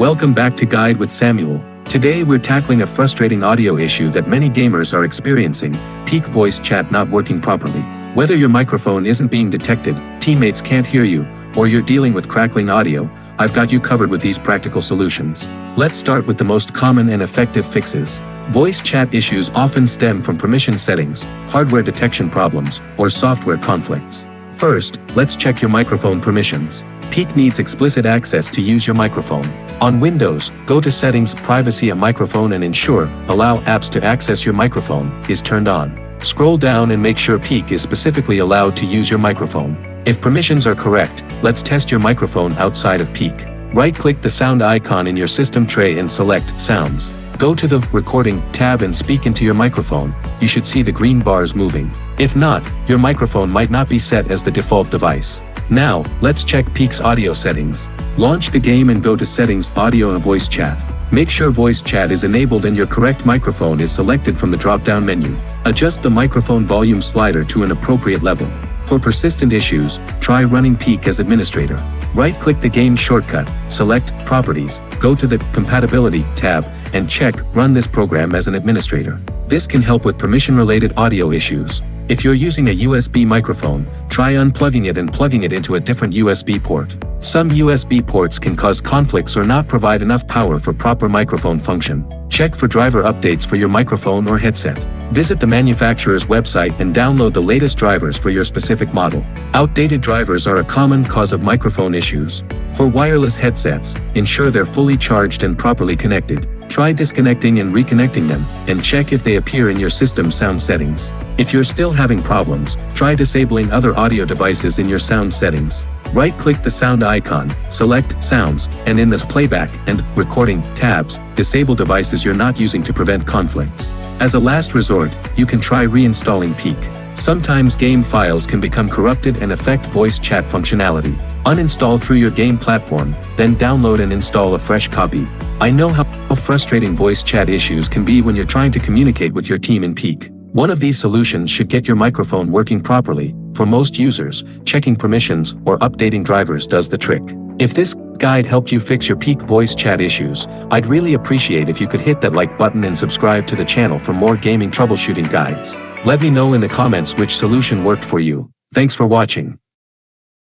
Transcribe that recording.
Welcome back to Guide with Samuel. Today we're tackling a frustrating audio issue that many gamers are experiencing, Peak voice chat not working properly. Whether your microphone isn't being detected, teammates can't hear you, or you're dealing with crackling audio, I've got you covered with these practical solutions. Let's start with the most common and effective fixes. Voice chat issues often stem from permission settings, hardware detection problems, or software conflicts. First, let's check your microphone permissions. Peak needs explicit access to use your microphone. On Windows, go to Settings, Privacy a Microphone and ensure Allow apps to access your microphone is turned on. Scroll down and make sure Peak is specifically allowed to use your microphone. If permissions are correct, let's test your microphone outside of Peak. Right-click the sound icon in your system tray and select Sounds. Go to the Recording tab and speak into your microphone. You should see the green bars moving. If not, your microphone might not be set as the default device. Now, let's check Peak's audio settings. Launch the game and go to Settings, Audio and Voice Chat. Make sure voice chat is enabled and your correct microphone is selected from the drop-down menu. Adjust the microphone volume slider to an appropriate level. For persistent issues, try running Peak as administrator. Right-click the game shortcut, select Properties, go to the Compatibility tab, and check Run this program as an administrator. This can help with permission-related audio issues. If you're using a USB microphone, try unplugging it and plugging it into a different USB port. Some USB ports can cause conflicts or not provide enough power for proper microphone function. Check for driver updates for your microphone or headset. Visit the manufacturer's website and download the latest drivers for your specific model. Outdated drivers are a common cause of microphone issues. For wireless headsets, ensure they're fully charged and properly connected. Try disconnecting and reconnecting them, and check if they appear in your system sound settings. If you're still having problems, try disabling other audio devices in your sound settings. Right-click the sound icon, select Sounds, and in the Playback and Recording tabs, disable devices you're not using to prevent conflicts. As a last resort, you can try reinstalling Peak. Sometimes game files can become corrupted and affect voice chat functionality. Uninstall through your game platform, then download and install a fresh copy. I know how frustrating voice chat issues can be when you're trying to communicate with your team in Peak. One of these solutions should get your microphone working properly. For most users, checking permissions or updating drivers does the trick. If this guide helped you fix your Peak voice chat issues, I'd really appreciate if you could hit that like button and subscribe to the channel for more gaming troubleshooting guides. Let me know in the comments which solution worked for you. Thanks for watching.